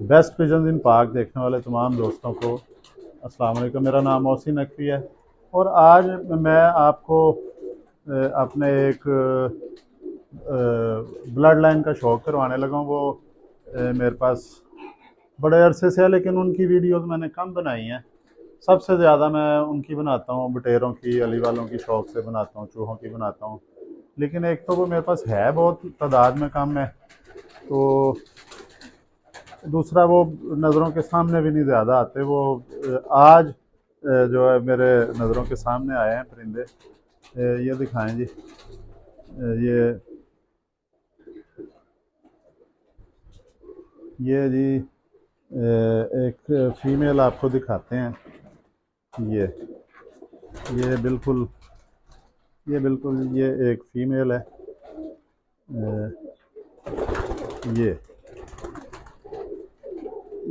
Best pigeon इन पाक देखने वाले तमाम दोस्तों को अस्सलाम वालेकुम। मेरा नाम मोहसिन नकवी है और आज मैं आपको अपने एक ब्लड लाइन का शौक करवाने लगा हूँ। वो मेरे पास बड़े अरसे से है, लेकिन उनकी वीडियोस मैंने कम बनाई हैं। सबसे ज़्यादा मैं उनकी बनाता हूँ, बटेरों की, अली वालों की शौक से बनाता हूँ, चूहों की बनाता हूँ। लेकिन एक तो वो मेरे पास है बहुत तादाद में कम है, तो दूसरा वो नज़रों के सामने भी नहीं ज़्यादा आते। वो आज जो है मेरे नज़रों के सामने आए हैं परिंदे। ये दिखाएं जी। ये जी एक फीमेल आपको दिखाते हैं। ये ये बिल्कुल ये एक फीमेल है।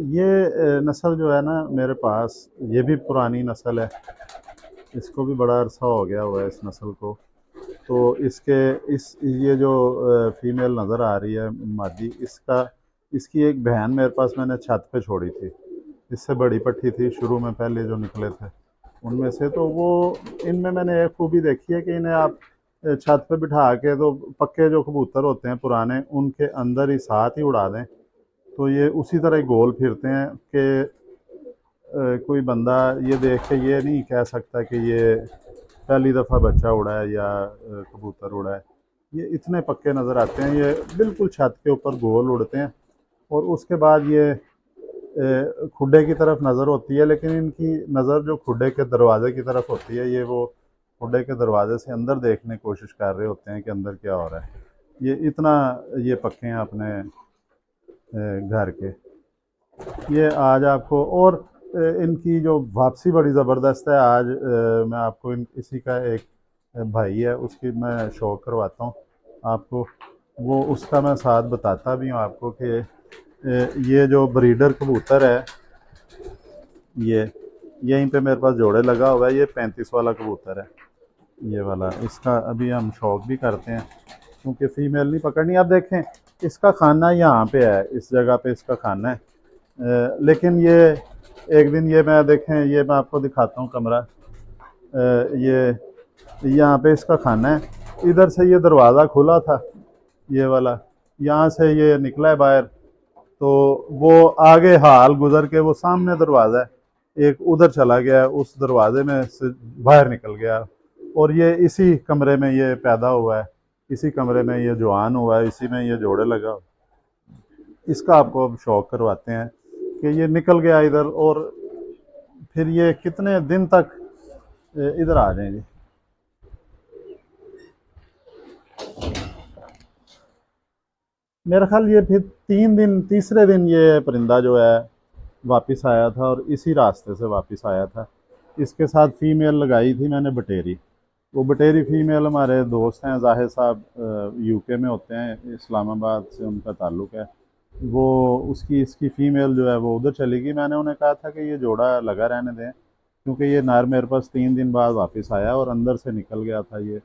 ये नस्ल जो है ना मेरे पास, ये भी पुरानी नस्ल है। इसको भी बड़ा अरसा हो गया हुआ है इस नस्ल को। तो इसके इस ये जो फीमेल नज़र आ रही है मादी, इसकी एक बहन मेरे पास मैंने छत पे छोड़ी थी। इससे बड़ी पट्टी थी शुरू में, पहले जो निकले थे उनमें से। तो वो इनमें मैंने एक खूबी देखी है कि इन्हें आप छत पे बिठा के, तो पक्के जो कबूतर होते हैं पुराने, उनके अंदर ही साथ ही उड़ा दें तो ये उसी तरह ही गोल फिरते हैं कि कोई बंदा ये देख के ये नहीं कह सकता कि ये पहली दफ़ा बच्चा उड़ा है या कबूतर उड़ा है। ये इतने पक्के नज़र आते हैं, ये बिल्कुल छत के ऊपर गोल उड़ते हैं। और उसके बाद ये खुडे की तरफ नज़र होती है, लेकिन इनकी नज़र जो खुडे के दरवाजे की तरफ होती है, ये वो खुडे के दरवाजे से अंदर देखने की कोशिश कर रहे होते हैं कि अंदर क्या हो रहा है। ये इतना ये पक्के हैं अपने घर के। ये आज आपको और इनकी जो वापसी बड़ी ज़बरदस्त है। आज मैं आपको इसी का एक भाई है, उसकी मैं शो करवाता हूँ आपको। वो उसका मैं साथ बताता भी हूँ आपको कि ये जो ब्रीडर कबूतर है, ये यहीं पे मेरे पास जोड़े लगा हुआ है। ये 35 वाला कबूतर है, ये वाला। इसका अभी हम शौक भी करते हैं क्योंकि फीमेल नहीं पकड़नी। अब देखें, इसका खाना यहाँ पे है, इस जगह पे इसका खाना है। लेकिन ये एक दिन ये मैं देखें, ये मैं आपको दिखाता हूँ कमरा। ये यहाँ पे इसका खाना है। इधर से ये दरवाज़ा खुला था, ये वाला, यहाँ से ये निकला है बाहर। तो वो आगे हाल गुजर के वो सामने दरवाज़ा है, एक उधर चला गया, उस दरवाजे में से बाहर निकल गया। और ये इसी कमरे में ये पैदा हुआ है, इसी कमरे में ये जवान हुआ है, इसी में ये जोड़े लगा। इसका आपको अब शौक करवाते हैं कि ये निकल गया इधर, और फिर ये कितने दिन तक इधर आ जाएंगे। मेरा ख्याल ये फिर 3 दिन, तीसरे दिन ये परिंदा जो है वापस आया था, और इसी रास्ते से वापस आया था। इसके साथ फीमेल लगाई थी मैंने, बटेरी। वो बटेरी फीमेल हमारे दोस्त हैं, जाहिर साहब यूके में होते हैं, इस्लामाबाद से उनका ताल्लुक़ है। वो उसकी इसकी फ़ीमेल जो है वो उधर चली गई। मैंने उन्हें कहा था कि ये जोड़ा लगा रहने दें, क्योंकि ये नर मेरे पास 3 दिन बाद वापस आया और अंदर से निकल गया था ये।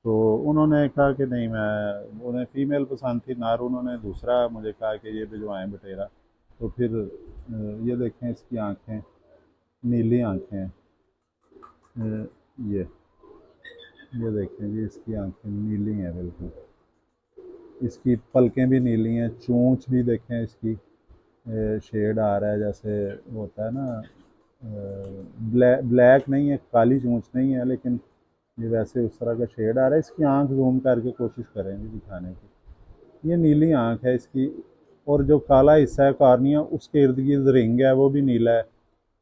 तो उन्होंने कहा कि नहीं, मैं उन्हें फ़ीमेल पसंद थी, नर उन्होंने दूसरा मुझे कहा कि ये भिजवाएँ बटेरा। तो फिर ये देखें, इसकी आँखें नीली आँखें हैं। ये देखें जी, इसकी आँखें नीली हैं बिल्कुल। इसकी पलकें भी नीली हैं, चोंच भी देखें इसकी, शेड आ रहा है जैसे होता है ना। ब्लैक ब्लैक नहीं है, काली चोंच नहीं है, लेकिन ये वैसे उस तरह का शेड आ रहा है। इसकी आंख जूम करके कोशिश करेंगे दिखाने की। ये नीली आंख है इसकी, और जो काला हिस्सा है कॉर्निया, उसके इर्द गिर्द रिंग है, वो भी नीला है।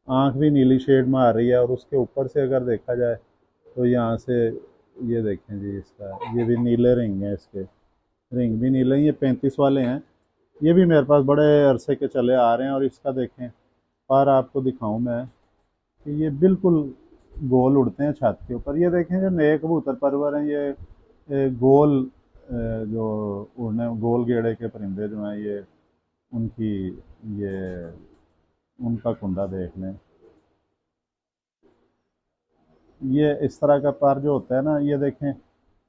आंख भी नीली शेड में आ रही है, और उसके ऊपर से अगर देखा जाए तो यहाँ से ये देखें जी, इसका ये भी नीले रिंग है, इसके रिंग भी नीले। ये 35 वाले हैं। ये भी मेरे पास बड़े अरसे के चले आ रहे हैं। और इसका देखें, पर आपको दिखाऊं मैं कि ये बिल्कुल गोल उड़ते हैं छत के ऊपर। ये देखें, जो नए कबूतर परवर हैं, ये गोल जो उड़ने गोल गेड़े के परिंदे जो हैं, ये उनकी ये उनका कुंडा देख लें। ये इस तरह का पर जो होता है ना, ये देखें,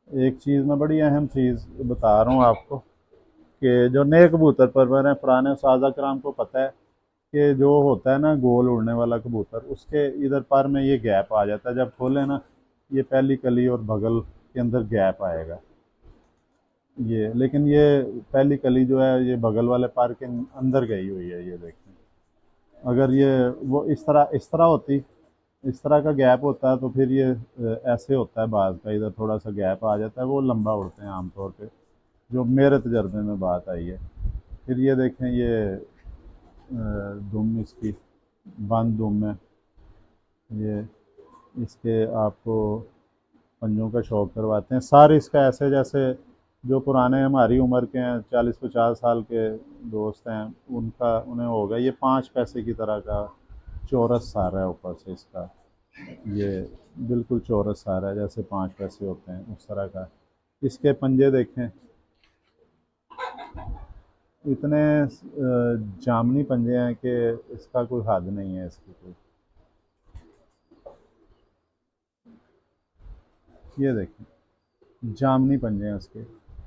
एक चीज़ मैं बड़ी अहम चीज़ बता रहा हूँ आपको कि जो नए कबूतर परवर हैं, पुराने उस्ताद कराम को पता है कि जो होता है ना गोल उड़ने वाला कबूतर, उसके इधर पर में ये गैप आ जाता है, जब खोले ना ये पहली कली और बगल के अंदर गैप आएगा। ये लेकिन ये पहली कली जो है ये बगल वाले पर के अंदर गई हुई है, ये देखें। अगर ये वो इस तरह होती, इस तरह का गैप होता है तो फिर ये ऐसे होता है, बाज का इधर थोड़ा सा गैप आ जाता है, वो लंबा उड़ते हैं आमतौर पे, जो मेरे तजर्बे में बात आई है। फिर ये देखें, ये दुम इसकी बंद दुम है, ये इसके आपको पंजों का शौक करवाते हैं। सारे इसका ऐसे जैसे जो पुराने हमारी उम्र के हैं, 40-50 साल के दोस्त हैं, उनका उन्हें होगा ये 5 पैसे की तरह का चौरस सारा है ऊपर से इसका, ये बिल्कुल चौरस सारा है, जैसे 5 पैसे होते हैं उस तरह का। इसके पंजे देखें, इतने जामनी पंजे हैं कि इसका कोई हद नहीं है इसकी कोई। ये देखें जामनी पंजे हैं उसके।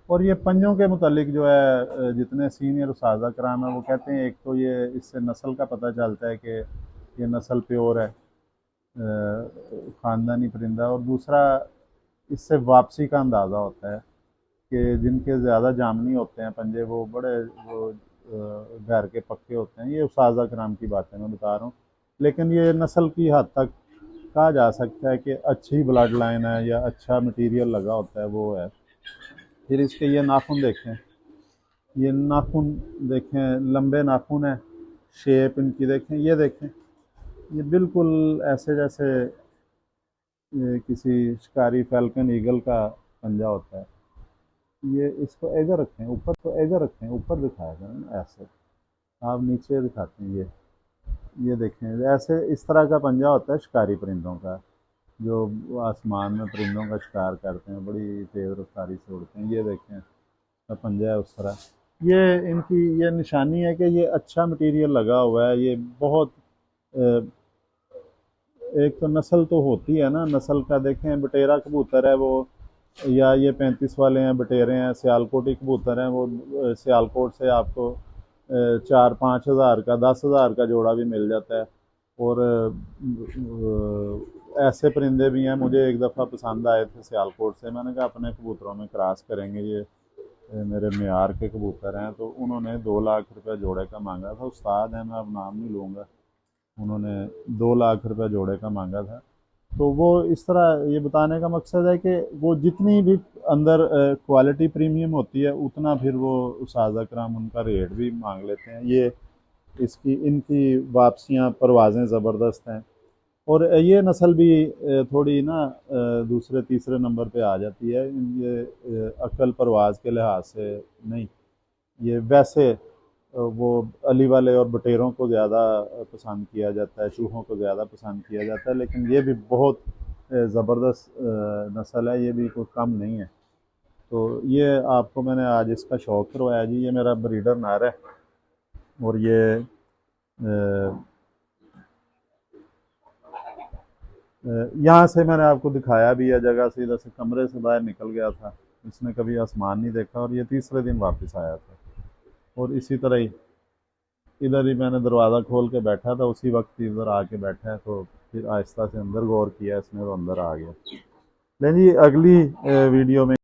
और ये पंजों के मुतालिक जो है जितने सीनियर उस्ताद कराम हैं वो कहते हैं, एक तो ये इससे नस्ल का पता चलता है कि ये नस्ल प्योर है, ख़ानदानी परिंदा, और दूसरा इससे वापसी का अंदाज़ा होता है कि जिनके ज़्यादा जामनी होते हैं पंजे, वो बड़े वो घर के पक्के होते हैं। ये उस्ताद कराम की बातें मैं बता रहा हूँ, लेकिन ये नस्ल की हद तक कहा जा सकता है कि अच्छी ब्लड लाइन है या अच्छा मटेरियल लगा होता है, वो है। फिर इसके ये नाखून देखें, ये नाखून देखें, लंबे नाखून है, शेप इनकी देखें, ये देखें, ये बिल्कुल ऐसे जैसे ये किसी शिकारी फैल्कन ईगल का पंजा होता है। ये इसको इधर रखें, ऊपर तो इधर रखें, ऊपर दिखाया जाए ना ऐसे, आप नीचे दिखाते हैं, ये देखें, ऐसे इस तरह का पंजा होता है शिकारी परिंदों का, जो आसमान में परिंदों का शिकार करते हैं, बड़ी तेज़ रफ्तारी से उड़ते हैं। ये देखें पंजा है उस तरह। ये इनकी ये निशानी है कि ये अच्छा मटेरियल लगा हुआ है, ये बहुत एक तो नस्ल तो होती है ना, नस्ल का देखें, बटेरा कबूतर है वो, या ये 35 वाले हैं बटेरे हैं, सियालकोटी कबूतर हैं वो, सियालकोट से आपको 4-5 हज़ार का 10,000 का जोड़ा भी मिल जाता है। और ऐसे परिंदे भी हैं, मुझे एक दफ़ा पसंद आए थे सियालकोट से, मैंने कहा अपने कबूतरों में क्रॉस करेंगे, ये मेरे मेयार के कबूतर हैं, तो उन्होंने 2 लाख रुपये जोड़े का मांगा था। उस्ताद हैं, मैं अब नाम नहीं लूँगा, उन्होंने 2 लाख रुपये जोड़े का मांगा था। तो वो इस तरह, ये बताने का मकसद है कि वो जितनी भी अंदर क्वालिटी प्रीमियम होती है, उतना फिर वो उस्ताद कराम उनका रेट भी मांग लेते हैं। ये इसकी इनकी वापसियाँ परवाज़ें ज़बरदस्त हैं, और ये नस्ल भी थोड़ी ना दूसरे तीसरे नंबर पे आ जाती है, ये अक्ल परवाज़ के लिहाज से नहीं, ये वैसे वो अली वाले और बटेरों को ज़्यादा पसंद किया जाता है, चूहों को ज़्यादा पसंद किया जाता है, लेकिन ये भी बहुत ज़बरदस्त नस्ल है, ये भी कोई कम नहीं है। तो ये आपको मैंने आज इसका शौक़ करवाया जी। ये मेरा ब्रीडर नर है, और ये यहाँ से मैंने आपको दिखाया भी है जगह से, इधर से कमरे से बाहर निकल गया था, इसने कभी आसमान नहीं देखा, और ये तीसरे दिन वापस आया था। और इसी तरह ही इधर ही मैंने दरवाज़ा खोल के बैठा था, उसी वक्त इधर आके बैठा है, तो फिर आहिस्ता से अंदर गौर किया इसने, तो अंदर आ गया। लेकिन जी अगली वीडियो में